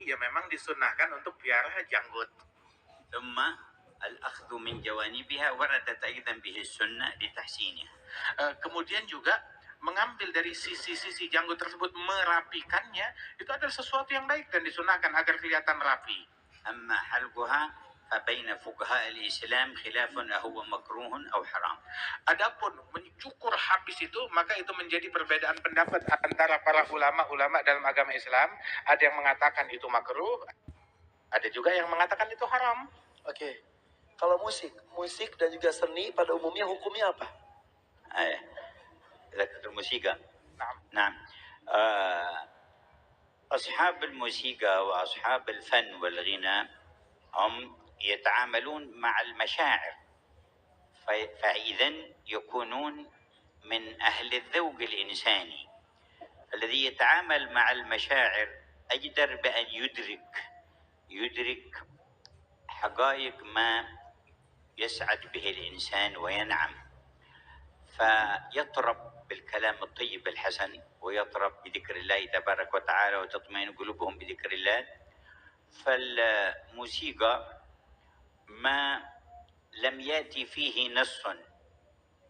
ya memang disunnahkan untuk piara janggut. ثم الأخذ من جوانبها وردت أيضا به السنة لتحسينها. Kemudian juga mengambil dari sisi-sisi janggut tersebut, merapikannya, itu adalah sesuatu yang baik dan disunahkan agar kelihatan rapi. أما حلقها فبين فقهاء الإسلام خلاف أهو مكروه أو حرام. Adapun mencukur habis itu, maka itu menjadi perbedaan pendapat antara para ulama-ulama dalam agama Islam. Ada yang mengatakan itu makruh, ada juga yang mengatakan itu haram. Oke. Kalau musik dan juga seni pada umumnya hukumnya apa? ذكرت الموسيقى. نعم. نعم. أصحاب الموسيقى وأصحاب الفن والغناء هم يتعاملون مع المشاعر، فإذا يكونون من أهل الذوق الإنساني الذي يتعامل مع المشاعر أجدر بأن يدرك حقائق ما يسعد به الإنسان وينعم، فيطرب بالكلام الطيب الحسن ويطرب بذكر الله تبارك وتعالى وتطمئن قلوبهم بذكر الله. فالموسيقى ما لم يأتي فيه نص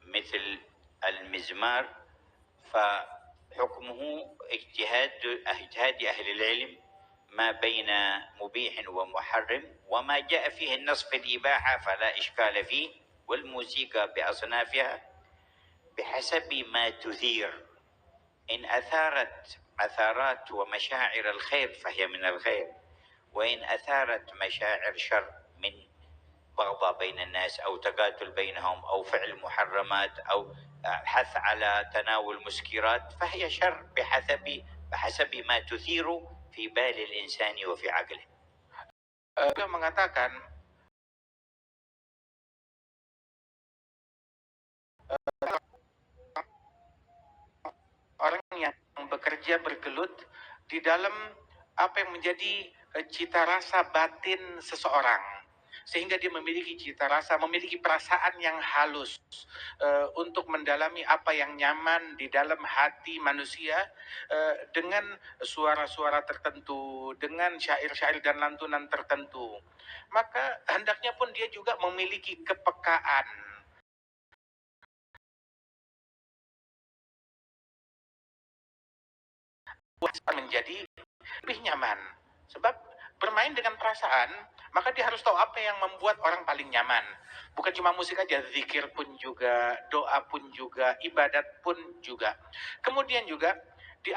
مثل المزمار فحكمه اجتهاد أهل العلم ما بين مبيح ومحرم، وما جاء فيه النص في الإباحة فلا إشكال فيه. والموسيقى بأصنافها بحسب ما تثير، إن أثارت أثارات ومشاعر الخير فهي من الخير، وإن أثارت مشاعر شر من بغضاء بين الناس أو تقاتل بينهم أو فعل محرمات أو حث على تناول مسكرات فهي شر بحسب ما تثير في بال الإنسان وفي عقله. Dia mengatakan orang yang bekerja bergelut di dalam apa yang menjadi cita rasa batin seseorang, sehingga dia memiliki cita rasa, memiliki perasaan yang halus untuk mendalami apa yang nyaman di dalam hati manusia dengan suara-suara tertentu, dengan syair-syair dan lantunan tertentu. Maka hendaknya pun dia juga memiliki kepekaan menjadi lebih nyaman. Sebab bermain dengan perasaan, maka dia harus tahu apa yang membuat orang paling nyaman. Bukan cuma musik aja, zikir pun juga, doa pun juga, ibadat pun juga. Kemudian juga di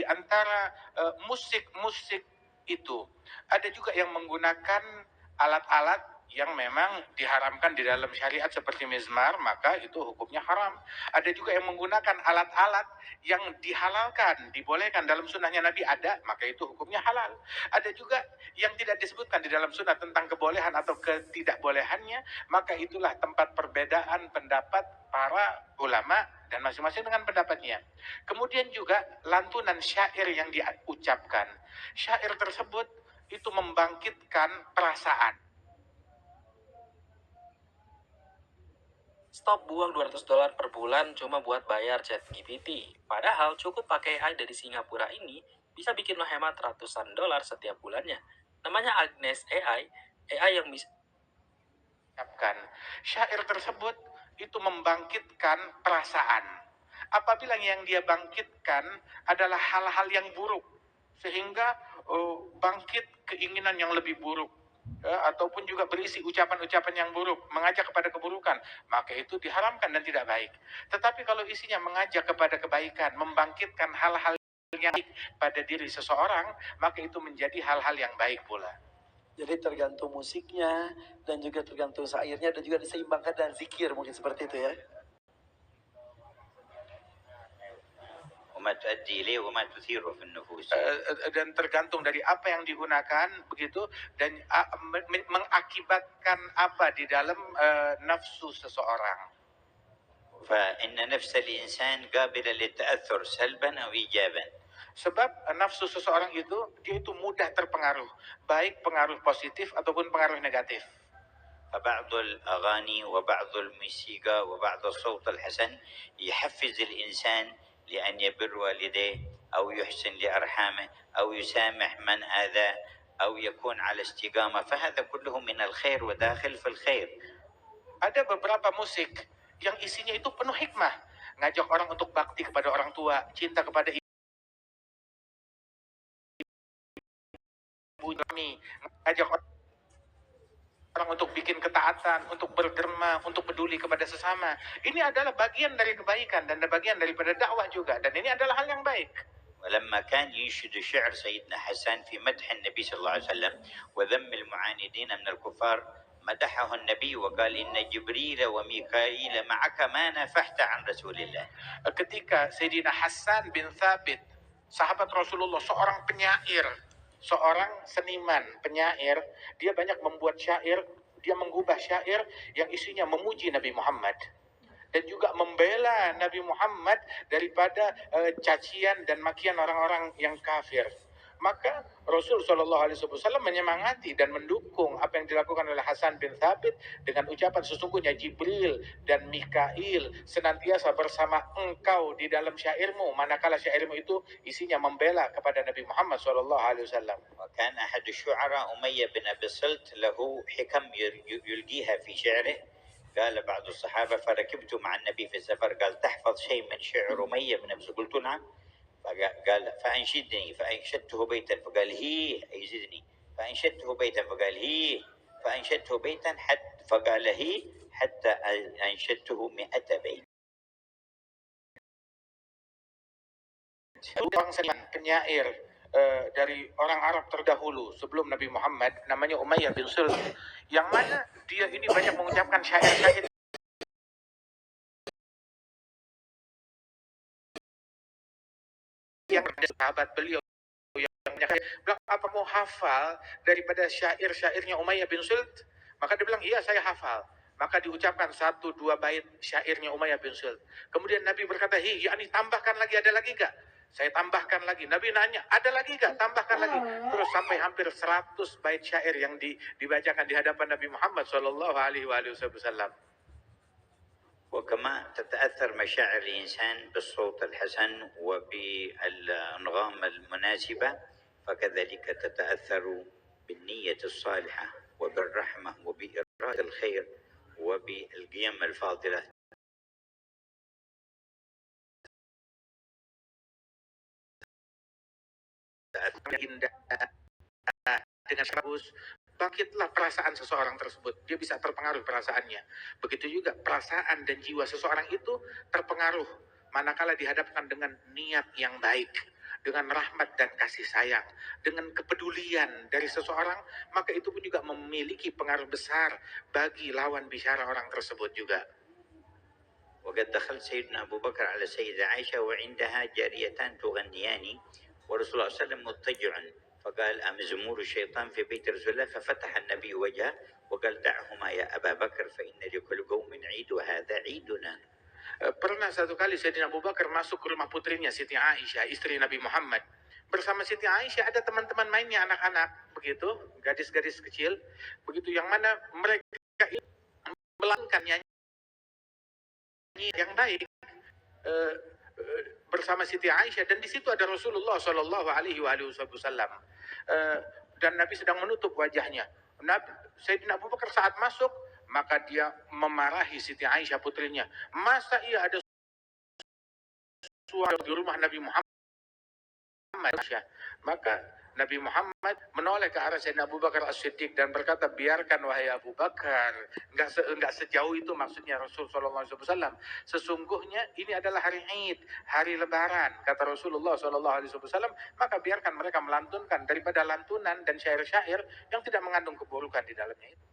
antara musik-musik itu ada juga yang menggunakan alat-alat yang memang diharamkan di dalam syariat seperti mizmar, maka itu hukumnya haram. Ada juga yang menggunakan alat-alat yang dihalalkan, dibolehkan dalam sunnahnya Nabi ada, maka itu hukumnya halal. Ada juga yang tidak disebutkan di dalam sunnah tentang kebolehan atau ketidakbolehannya, maka itulah tempat perbedaan pendapat para ulama dan masing-masing dengan pendapatnya. Kemudian juga lantunan syair yang diucapkan. Syair tersebut itu membangkitkan perasaan. Stop buang $200 per bulan cuma buat bayar ChatGPT. Padahal cukup pakai AI dari Singapura ini bisa bikin lo hemat ratusan dolar setiap bulannya. Namanya Agnes AI yang bisa ucapkan. Syair tersebut itu membangkitkan perasaan. Apabila yang dia bangkitkan adalah hal-hal yang buruk, sehingga bangkit keinginan yang lebih buruk, ataupun juga berisi ucapan-ucapan yang buruk, mengajak kepada keburukan, maka itu diharamkan dan tidak baik. Tetapi kalau isinya mengajak kepada kebaikan, membangkitkan hal-hal yang baik pada diri seseorang, maka itu menjadi hal-hal yang baik pula. Jadi tergantung musiknya dan juga tergantung syairnya dan juga diseimbangkan dengan zikir, mungkin seperti itu ya. وما تؤدي إليه وما تثيره في النفوس. Dan tergantung dari apa yang digunakan begitu, dan mengakibatkan apa di dalam nafsu seseorang. فإن نفس الإنسان قابلة للتأثر سلبا أو إيجابا. Sebab nafsu seseorang itu, dia itu mudah terpengaruh, baik pengaruh positif ataupun pengaruh negatif. فبعض الأغاني وبعض الموسيقى وبعض الصوت الحسن يحفز الإنسان لأن يبر والديه أو يحسن لأرحامه أو يسامح من آذاه أو يكون على استقامة، فهذا كله من الخير وداخل في الخير. Ada beberapa musik yang isinya itu penuh hikmah, ngajak orang untuk bakti kepada orang tua, cinta kepada ibu kami, ngajak orang untuk bikin ketaatan, untuk berderma, untuk peduli kepada sesama. Ini adalah bagian dari kebaikan dan bagian daripada dakwah juga, dan ini adalah hal yang baik. ولما كان ينشد شعر سيدنا حسان في مدح النبي صلى الله عليه وسلم وذم المعاندين من الكفار، مدحه النبي وقال إن جبريل وميكائيل معك ما نفحت عن رسول الله. Ketika Sayyidina Hasan bin Thabit, sahabat Rasulullah, seorang penyair, seorang seniman penyair, dia banyak membuat syair, dia mengubah syair yang isinya memuji Nabi Muhammad dan juga membela Nabi Muhammad daripada cacian dan makian orang-orang yang kafir. Maka Rasul Shallallahu Alaihi Wasallam menyemangati dan mendukung apa yang dilakukan oleh Hasan bin Thabit dengan ucapan, sesungguhnya Jibril dan Mikail senantiasa bersama engkau di dalam syairmu, manakala syairmu itu isinya membela kepada Nabi Muhammad Shallallahu Alaihi Wasallam. وكان أحد الشعراء أمية بن أبي الصلت له حكم يلقيها في شعره. قال بعض الصحابة فركبت مع النبي في السفر، قال تحفظ شيء من شعر أمية بن أبي الصلت؟ قلت نعم. قال فأنشدني، فأنشدته بيتا فقال هي يزدني، فأنشدته بيتا فقال هي، فأنشدته بيتا فقال هي حتى أنشدته 100 بيت. Orang seniman penyair dari orang Arab terdahulu sebelum Nabi Muhammad, namanya Umayyah bin Sult, yang mana dia ini banyak mengucapkan syair-syair yang sahabat beliau yang bilang, apa mau hafal daripada syair-syairnya Umayyah bin Sult? Maka dia bilang, iya saya hafal. Maka diucapkan 1-2 bait syairnya Umayyah bin Sult. Kemudian Nabi berkata, yakni tambahkan lagi, ada lagi gak? Saya tambahkan lagi. Nabi nanya, ada lagi gak? Tambahkan lagi. Terus sampai hampir 100 bait syair yang dibacakan di hadapan Nabi Muhammad Shallallahu Alaihi Wasallam. وكما تتأثر مشاعر الإنسان بالصوت الحسن وبالأنغام المناسبة، فكذلك تتأثر بالنية الصالحة وبالرحمة وبإرادة الخير وبالقيم الفاضلة. Indah dengan bagus, bangkitlah perasaan seseorang tersebut. Dia bisa terpengaruh perasaannya. Begitu juga perasaan dan jiwa seseorang itu terpengaruh manakala dihadapkan dengan niat yang baik, dengan rahmat dan kasih sayang, dengan kepedulian dari seseorang, maka itu pun juga memiliki pengaruh besar bagi lawan bicara orang tersebut juga. وقد دخل سيدنا أبو بكر على سيدة عائشة وعندها جاريتان تغنيان، ورسول الله صلى الله عليه وسلم مضطجع، فقال أمزمور الشيطان في بيت رسول الله؟ ففتح النبي وجهه وقال دعهما يا أبا بكر فإن لكل قوم عيد وهذا عيدنا. Pernah satu kali Sayyidina Abu Bakar masuk ke rumah putrinya Siti Aisyah, istri Nabi Muhammad. Bersama Siti Aisyah ada teman-teman mainnya, anak-anak, begitu, gadis-gadis kecil, begitu, yang mana mereka melangkan nyanyi yang baik bersama Siti Aisyah, dan di situ ada Rasulullah Shallallahu Alaihi Wasallam, dan Nabi sedang menutup wajahnya. Sayyidina Abu Bakar saat masuk, maka dia memarahi Siti Aisyah putrinya. Masa iya ada suara di rumah Nabi Muhammad? Maka Nabi Muhammad menoleh ke arah Sayyidina Abu Bakar As-Siddiq dan berkata, biarkan wahai Abu Bakar, enggak sejauh itu maksudnya Rasulullah SAW. Sesungguhnya ini adalah hari Id, hari Lebaran, kata Rasulullah SAW. Maka biarkan mereka melantunkan daripada lantunan dan syair-syair yang tidak mengandung keburukan di dalamnya itu.